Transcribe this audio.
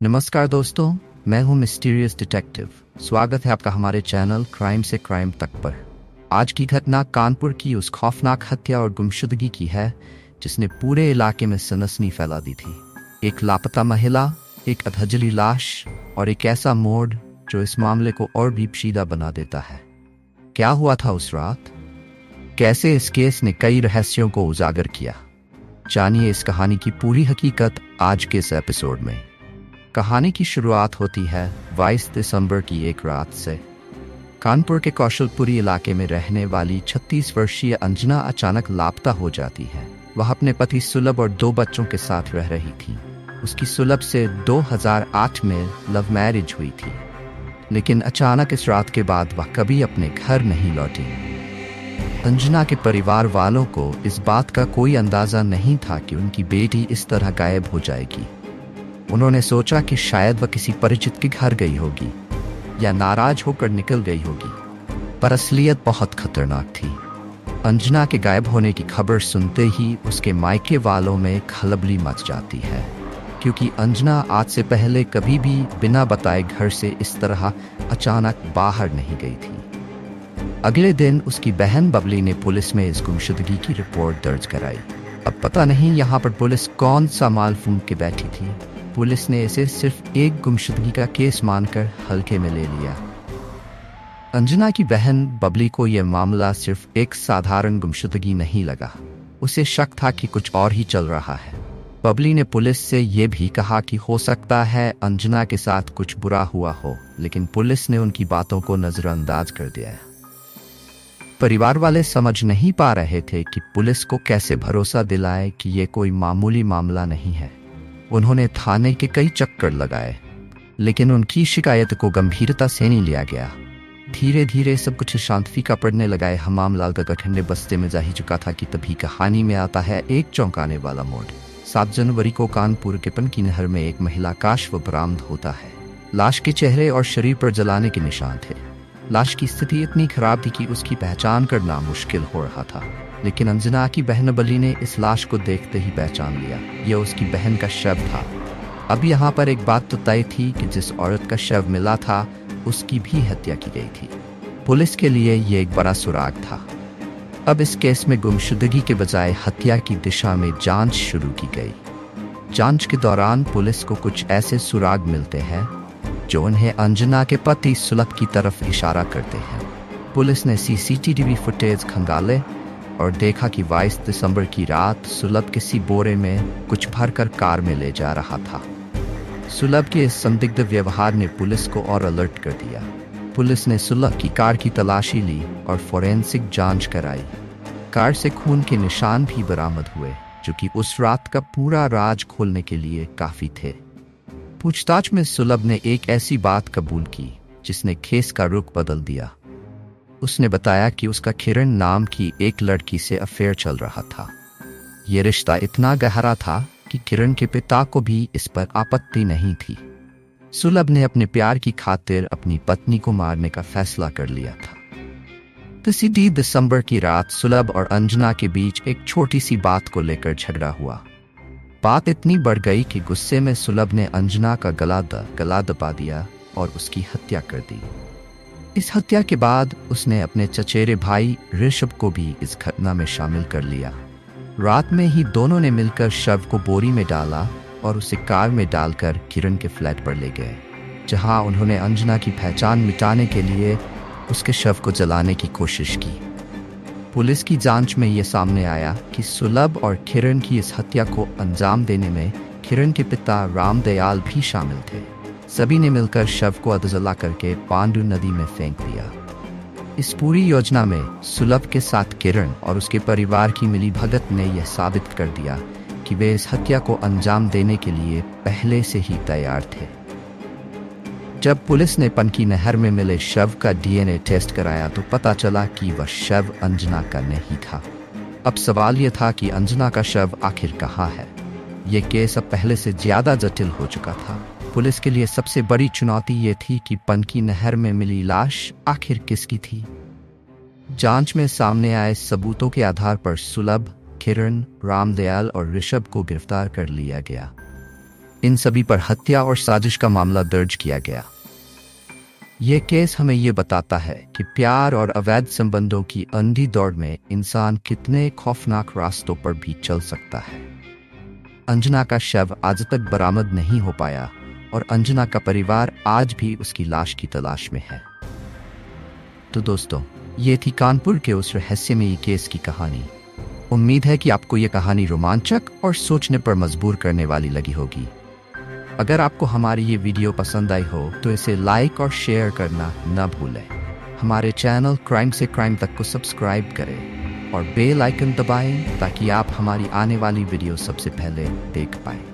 नमस्कार दोस्तों, मैं हूं मिस्टीरियस डिटेक्टिव। स्वागत है आपका हमारे चैनल क्राइम से क्राइम तक पर। आज की घटना कानपुर की उस खौफनाक हत्या और गुमशुदगी की है जिसने पूरे इलाके में सनसनी फैला दी थी। एक लापता महिला, एक अधजली लाश और एक ऐसा मोड़ जो इस मामले को और भी पेचीदा बना देता है। क्या हुआ था उस रात? कैसे इस केस ने कई रहस्यों को उजागर किया? जानिए इस कहानी की पूरी हकीकत आज के इस एपिसोड में। कहानी की शुरुआत होती है 22 दिसंबर की एक रात से। कानपुर के कौशलपुरी इलाके में रहने वाली 36 वर्षीय अंजना अचानक लापता हो जाती है। वह अपने पति सुलभ और 2 बच्चों के साथ रह रही थी। उसकी सुलभ से 2008 में लव मैरिज हुई थी, लेकिन अचानक इस रात के बाद वह कभी अपने घर नहीं लौटी। अंजना के परिवार वालों को इस बात का कोई अंदाजा नहीं था कि उनकी बेटी इस तरह गायब हो जाएगी। उन्होंने सोचा कि शायद वह किसी परिचित के घर गई होगी या नाराज होकर निकल गई होगी, पर असलियत बहुत खतरनाक थी। अंजना के गायब होने की खबर सुनते ही उसके मायके वालों में खलबली मच जाती है, क्योंकि अंजना आज से पहले कभी भी बिना बताए घर से इस तरह अचानक बाहर नहीं गई थी। अगले दिन उसकी बहन बबली ने पुलिस में इस गुमशुदगी की रिपोर्ट दर्ज कराई। अब पता नहीं यहाँ पर पुलिस कौन सा माल फूंक के बैठी थी। पुलिस ने इसे सिर्फ एक गुमशुदगी का केस मानकर हल्के में ले लिया। अंजना की बहन बबली को यह मामला सिर्फ एक साधारण गुमशुदगी नहीं लगा। उसे शक था कि कुछ और ही चल रहा है। बबली ने पुलिस से यह भी कहा कि हो सकता है अंजना के साथ कुछ बुरा हुआ हो, लेकिन पुलिस ने उनकी बातों को नजरअंदाज कर दिया। परिवार वाले समझ नहीं पा रहे थे कि पुलिस को कैसे भरोसा दिलाए कि यह कोई मामूली मामला नहीं है। उन्होंने थाने के कई चक्कर लगाए, लेकिन उनकी शिकायत को गंभीरता से नहीं लिया गया। धीरे धीरे सब कुछ शांत फीका पड़ने लगा है। हमामलाल का गठंडे बस्ते में जा ही चुका था कि तभी कहानी में आता है एक चौंकाने वाला मोड़। 7 जनवरी को कानपुर के पनकी नहर में एक महिला का शव बरामद होता है। लाश के चेहरे और शरीर पर जलाने के निशान थे। लाश की स्थिति इतनी खराब थी कि उसकी पहचान करना मुश्किल हो रहा था, लेकिन अंजना की बहन बबली ने इस लाश को देखते ही पहचान लिया। यह उसकी बहन का शव था। अब यहाँ पर एक बात तो तय थी कि जिस औरत का शव मिला था उसकी भी हत्या की गई थी। पुलिस के लिए यह एक बड़ा सुराग था। अब इस केस में गुमशुदगी के बजाय हत्या की दिशा में जांच शुरू की गई। जांच के दौरान पुलिस को कुछ ऐसे सुराग मिलते हैं जो उन्हें अंजना के पति सुलभ की तरफ इशारा करते हैं। पुलिस ने सीसीटीवी फुटेज खंगाले और देखा कि 22 दिसंबर की रात सुलभ किसी बोरे में कुछ भरकर कार में ले जा रहा था। सुलभ के इस संदिग्ध व्यवहार ने पुलिस को और अलर्ट कर दिया। पुलिस ने सुलभ की कार की तलाशी ली और फोरेंसिक जांच कराई। कार से खून के निशान भी बरामद हुए, जो कि उस रात का पूरा राज खोलने के लिए काफी थे। पूछताछ में सुलभ ने एक ऐसी बात कबूल की जिसने केस का रुख बदल दिया। उसने बताया कि उसका किरण नाम की एक लड़की से अफेयर चल रहा था। यह रिश्ता इतना गहरा था कि किरण के पिता को भी इस पर आपत्ति नहीं थी। सुलभ ने अपने प्यार की खातिर अपनी पत्नी को मारने का फैसला कर लिया था। 30 दिसंबर की रात सुलभ और अंजना के बीच एक छोटी सी बात को लेकर झगड़ा हुआ। बात इतनी बढ़ गई कि गुस्से में सुलभ ने अंजना का गला दबा दिया और उसकी हत्या कर दी। इस हत्या के बाद उसने अपने चचेरे भाई ऋषभ को भी इस घटना में शामिल कर लिया। रात में ही दोनों ने मिलकर शव को बोरी में डाला और उसे कार में डालकर किरण के फ्लैट पर ले गए, जहां उन्होंने अंजना की पहचान मिटाने के लिए उसके शव को जलाने की कोशिश की। पुलिस की जांच में यह सामने आया कि सुलभ और किरण की इस हत्या को अंजाम देने में किरण के पिता रामदयाल भी शामिल थे। सभी ने मिलकर शव को अधजला करके पांडु नदी में फेंक दिया। इस पूरी योजना में सुलभ के साथ किरण और उसके परिवार की मिलीभगत ने यह साबित कर दिया कि वे इस हत्या को अंजाम देने के लिए पहले से ही तैयार थे। जब पुलिस ने पनकी नहर में मिले शव का डीएनए टेस्ट कराया तो पता चला कि वह शव अंजना का नहीं था। अब सवाल यह था कि अंजना का शव आखिर कहाँ है। यह केस अब पहले से ज्यादा जटिल हो चुका था। पुलिस के लिए सबसे बड़ी चुनौती ये थी कि पनकी नहर में मिली लाश आखिर किसकी थी। जांच में सामने आए सबूतों के आधार पर सुलभ, किरण, रामदयाल और ऋषभ को गिरफ्तार कर लिया गया। इन सभी पर हत्या और साजिश का मामला दर्ज किया गया। यह केस हमें यह बताता है कि प्यार और अवैध संबंधों की अंधी दौड़ में इंसान कितने खौफनाक रास्तों पर भी चल सकता है। अंजना का शव आज तक बरामद नहीं हो पाया और अंजना का परिवार आज भी उसकी लाश की तलाश में है। तो दोस्तों, ये थी कानपुर के उस रहस्यमयी केस की कहानी। उम्मीद है कि आपको ये कहानी रोमांचक और सोचने पर मजबूर करने वाली लगी होगी। अगर आपको हमारी ये वीडियो पसंद आई हो तो इसे लाइक और शेयर करना न भूलें। हमारे चैनल क्राइम से क्राइम तक को सब्सक्राइब करें और बेल आइकन दबाएं ताकि आप हमारी आने वाली वीडियो सबसे पहले देख पाएं।